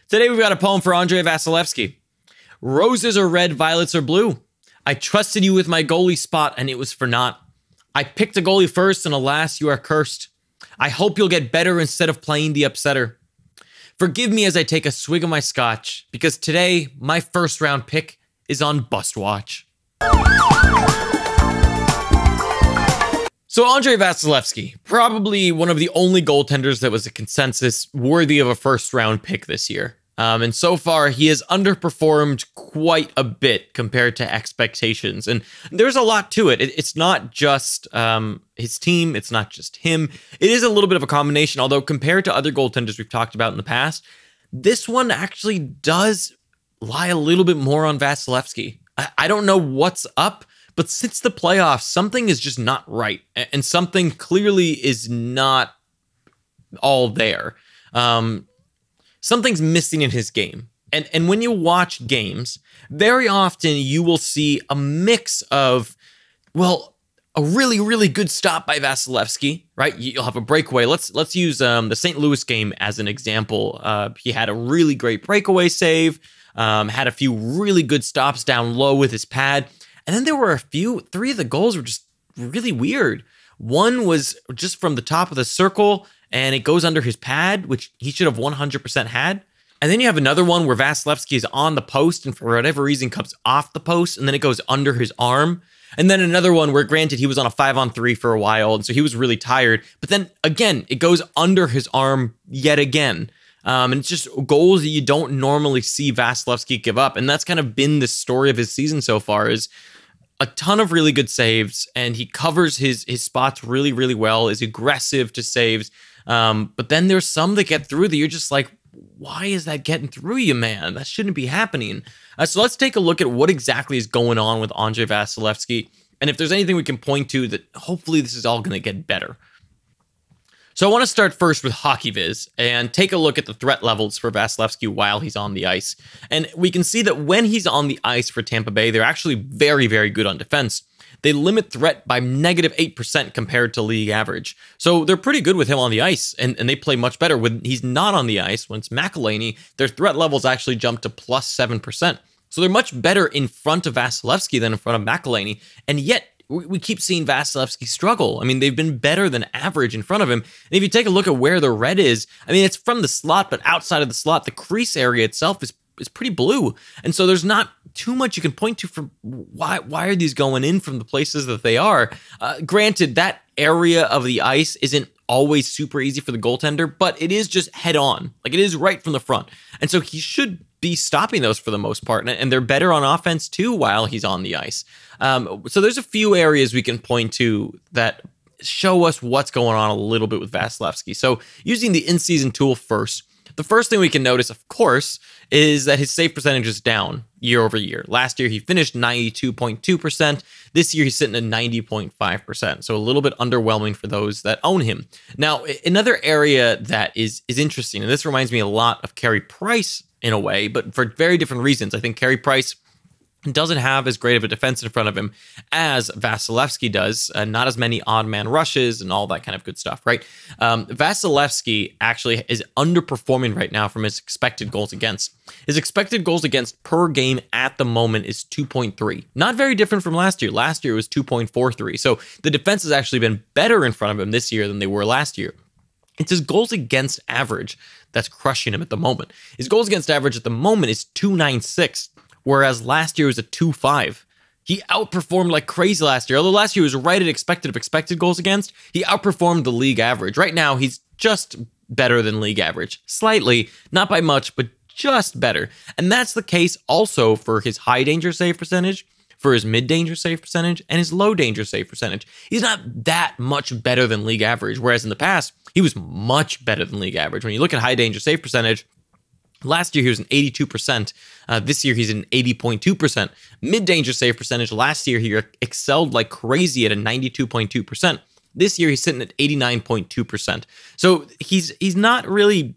Today we've got a poem for Andrei Vasilevskiy. Roses are red, violets are blue. I trusted you with my goalie spot and it was for naught. I picked a goalie first and alas, you are cursed. I hope you'll get better instead of playing the upsetter. Forgive me as I take a swig of my scotch, because today my first round pick is on bust watch. So Andrei Vasilevskiy, probably one of the only goaltenders that was a consensus worthy of a first round pick this year. And so far, he has underperformed quite a bit compared to expectations. And there's a lot to it. It's not just his team. It's not just him. It is a little bit of a combination, although compared to other goaltenders we've talked about in the past, this one actually does lie a little bit more on Vasilevskiy. I don't know what's up, but since the playoffs, something is just not right. And something clearly is not all there. Something's missing in his game. And when you watch games, very often you will see a mix of, well, a really, really good stop by Vasilevskiy, right? You'll have a breakaway. Let's use the St. Louis game as an example. He had a really great breakaway save, had a few really good stops down low with his pad. And then there were three of the goals were just really weird. One was just from the top of the circle, and it goes under his pad, which he should have 100% had. And then you have another one where Vasilevskiy is on the post and for whatever reason comes off the post, and then it goes under his arm. And then another one where, granted, he was on a 5-on-3 for a while, and so he was really tired. But then, again, it goes under his arm yet again. And it's just goals that you don't normally see Vasilevskiy give up. And that's kind of been the story of his season so far, is a ton of really good saves, and he covers his spots really, really well, is aggressive to saves. But then there's some that get through that you're just like, why is that getting through you, man? That shouldn't be happening. So let's take a look at what exactly is going on with Andrei Vasilevskiy, and if there's anything we can point to that hopefully this is all going to get better. So I want to start first with HockeyViz and take a look at the threat levels for Vasilevskiy while he's on the ice. And we can see that when he's on the ice for Tampa Bay, they're actually very, very good on defense. They limit threat by -8% compared to league average. So they're pretty good with him on the ice, and they play much better when he's not on the ice. When it's McElhinney, their threat levels actually jump to +7%. So they're much better in front of Vasilevskiy than in front of McElhinney, and yet we keep seeing Vasilevskiy struggle. I mean, they've been better than average in front of him. And if you take a look at where the red is, I mean, it's from the slot, but outside of the slot, the crease area itself is pretty blue. And so there's not too much you can point to for why are these going in from the places that they are. Granted, that area of the ice isn't always super easy for the goaltender, but it is just head on. Like, it is right from the front. And so he should be stopping those for the most part. And they're better on offense too while he's on the ice. So there's a few areas we can point to that show us what's going on a little bit with Vasilevskiy. So using the in-season tool first, the first thing we can notice, of course, is that his save percentage is down year over year. Last year, he finished 92.2%. This year, he's sitting at 90.5%. So a little bit underwhelming for those that own him. Now, another area that is interesting, and this reminds me a lot of Carey Price in a way, but for very different reasons. I think Carey Price doesn't have as great of a defense in front of him as Vasilevskiy does. Not as many odd man rushes and all that kind of good stuff, right? Vasilevskiy actually is underperforming right now from his expected goals against. His expected goals against per game at the moment is 2.3. Not very different from last year. Last year it was 2.43. So the defense has actually been better in front of him this year than they were last year. It's his goals against average that's crushing him at the moment. His goals against average at the moment is 2.96. Whereas last year was a 2.5. He outperformed like crazy last year. Although last year was right at expected goals against, he outperformed the league average. Right now, he's just better than league average. Slightly, not by much, but just better. And that's the case also for his high danger save percentage, for his mid danger save percentage, and his low danger save percentage. He's not that much better than league average, whereas in the past, he was much better than league average. When you look at high danger save percentage, last year, he was an 82%. This year, he's an 80.2%. Mid-danger save percentage, last year, he excelled like crazy at a 92.2%. This year, he's sitting at 89.2%. So he's not really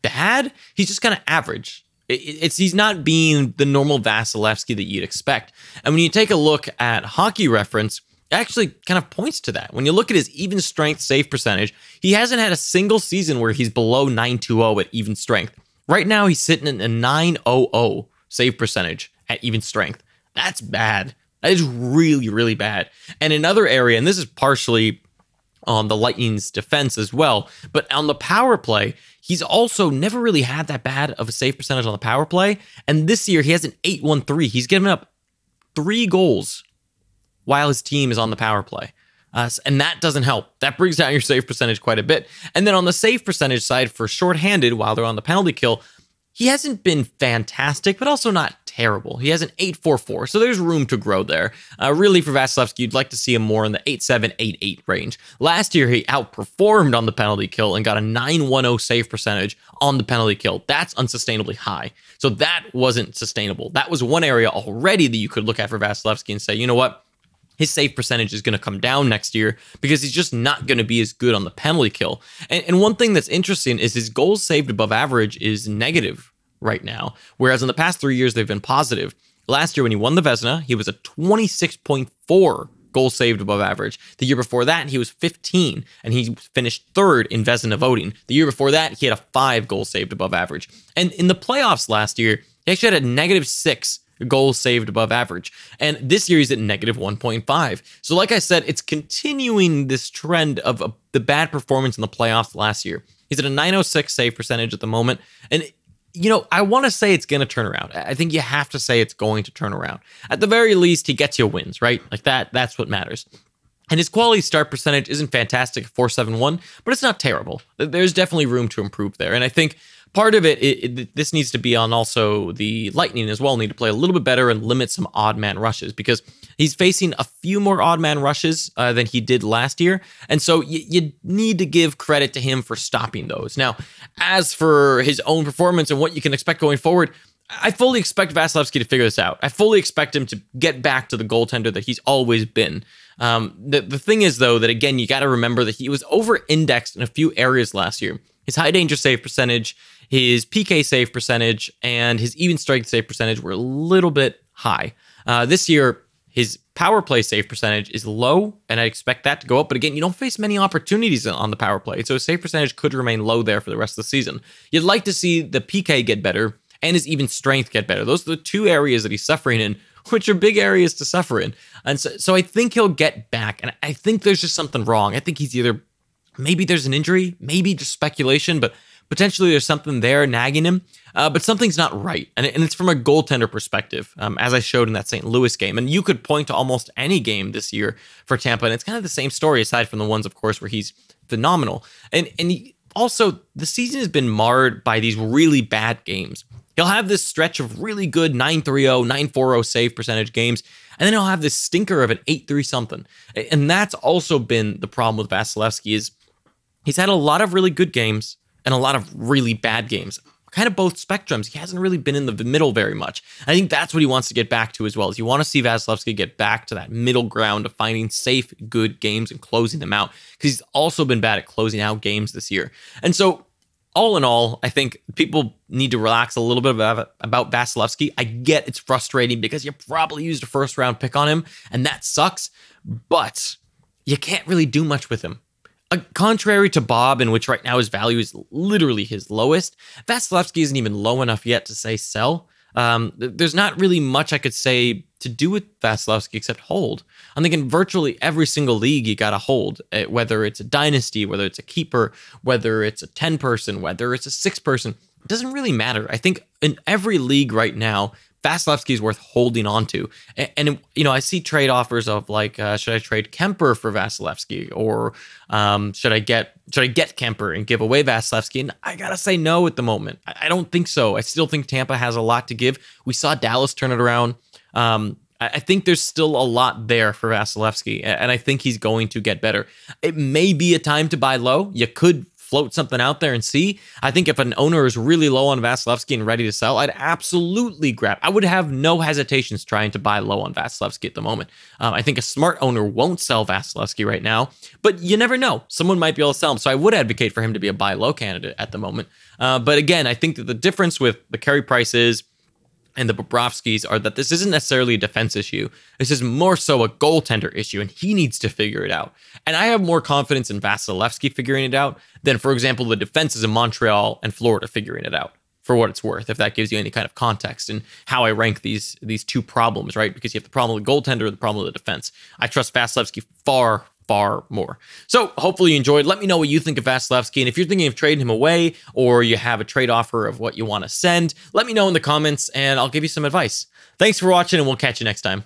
bad. He's just kind of average. He's not being the normal Vasilevskiy that you'd expect. And when you take a look at Hockey Reference, it actually kind of points to that. When you look at his even strength save percentage, he hasn't had a single season where he's below 920 at even strength. Right now, he's sitting at a 900 save percentage at even strength. That's bad. That is really, really bad. And another area, and this is partially on the Lightning's defense as well, but on the power play, he's also never really had that bad of a save percentage on the power play. And this year, he has an 813. He's given up 3 goals while his team is on the power play. And that doesn't help. That brings down your save percentage quite a bit. And then on the save percentage side for shorthanded while they're on the penalty kill, he hasn't been fantastic, but also not terrible. He has an 844, so there's room to grow there. Really, for Vasilevskiy, you'd like to see him more in the 87, 88 range. Last year, he outperformed on the penalty kill and got a 910 save percentage on the penalty kill. That's unsustainably high. So that wasn't sustainable. That was one area already that you could look at for Vasilevskiy and say, you know what? His save percentage is going to come down next year because he's just not going to be as good on the penalty kill. And one thing that's interesting is his goals saved above average is negative right now, whereas in the past 3 years, they've been positive. Last year, when he won the Vezina, he was a 26.4 goals saved above average. The year before that, he was 15, and he finished 3rd in Vezina voting. The year before that, he had a 5 goals saved above average. And in the playoffs last year, he actually had a -6 goals saved above average. And this year he's at -1.5. So like I said, it's continuing this trend of the bad performance in the playoffs last year. He's at a 906 save percentage at the moment. And, you know, I want to say it's going to turn around. I think you have to say it's going to turn around. At the very least, he gets you wins, right? Like that's what matters. And his quality start percentage isn't fantastic, 471, but it's not terrible. There's definitely room to improve there. And I think part of it, this needs to be on also the Lightning as well, need to play a little bit better and limit some odd man rushes because he's facing a few more odd man rushes than he did last year. And so you need to give credit to him for stopping those. Now, as for his own performance and what you can expect going forward, I fully expect Vasilevskiy to figure this out. I fully expect him to get back to the goaltender that he's always been. The thing is, though, that again, you got to remember that he was over-indexed in a few areas last year. His high danger save percentage, his PK save percentage, and his even strength save percentage were a little bit high. This year, his power play save percentage is low, and I expect that to go up. But again, you don't face many opportunities on the power play, so his save percentage could remain low there for the rest of the season. You'd like to see the PK get better and his even strength get better. Those are the 2 areas that he's suffering in, which are big areas to suffer in. And so I think he'll get back, and I think there's just something wrong. I think he's either, maybe there's an injury, maybe just speculation, but potentially there's something there nagging him, but something's not right. And it's from a goaltender perspective, as I showed in that St. Louis game. And you could point to almost any game this year for Tampa, and it's kind of the same story, aside from the ones, of course, where he's phenomenal. And also, the season has been marred by these really bad games. He'll have this stretch of really good 930, 940 save percentage games, and then he'll have this stinker of an 8-3 something. And that's also been the problem with Vasilevskiy is he's had a lot of really good games and a lot of really bad games. Kind of both spectrums. He hasn't really been in the middle very much. I think that's what he wants to get back to as well. Is you want to see Vasilevskiy get back to that middle ground of finding safe, good games and closing them out. Because he's also been bad at closing out games this year. And so, all in all, I think people need to relax a little bit about Vasilevskiy. I get it's frustrating because you probably used a first-round pick on him, and that sucks. But you can't really do much with him. Contrary to Bob, in which right now his value is literally his lowest, Vasilevskiy isn't even low enough yet to say sell. There's not really much I could say to do with Vasilevskiy except hold. I'm thinking virtually every single league you got to hold, whether it's a dynasty, whether it's a keeper, whether it's a 10-person, whether it's a 6-person. It doesn't really matter. I think in every league right now, Vasilevskiy is worth holding on to. And, you know, I see trade offers of like, should I trade Kemper for Vasilevskiy? Or should I get Kemper and give away Vasilevskiy? And I got to say no at the moment. I don't think so. I still think Tampa has a lot to give. We saw Dallas turn it around. I think there's still a lot there for Vasilevskiy, and I think he's going to get better. It may be a time to buy low. You could float something out there and see. I think if an owner is really low on Vasilevskiy and ready to sell, I'd absolutely grab. I would have no hesitations trying to buy low on Vasilevskiy at the moment. I think a smart owner won't sell Vasilevskiy right now, but you never know. Someone might be able to sell him, so I would advocate for him to be a buy low candidate at the moment. But again, I think that the difference with the Carey Prices and the Bobrovskys are that this isn't necessarily a defense issue. This is more so a goaltender issue, and he needs to figure it out. And I have more confidence in Vasilevskiy figuring it out than, for example, the defenses in Montreal and Florida figuring it out. for what it's worth, if that gives you any kind of context and how I rank these two problems, right? Because you have the problem with the goaltender, the problem with the defense. I trust Vasilevskiy far more. So hopefully you enjoyed. Let me know what you think of Vasilevskiy. And if you're thinking of trading him away or you have a trade offer of what you want to send, let me know in the comments and I'll give you some advice. Thanks for watching and we'll catch you next time.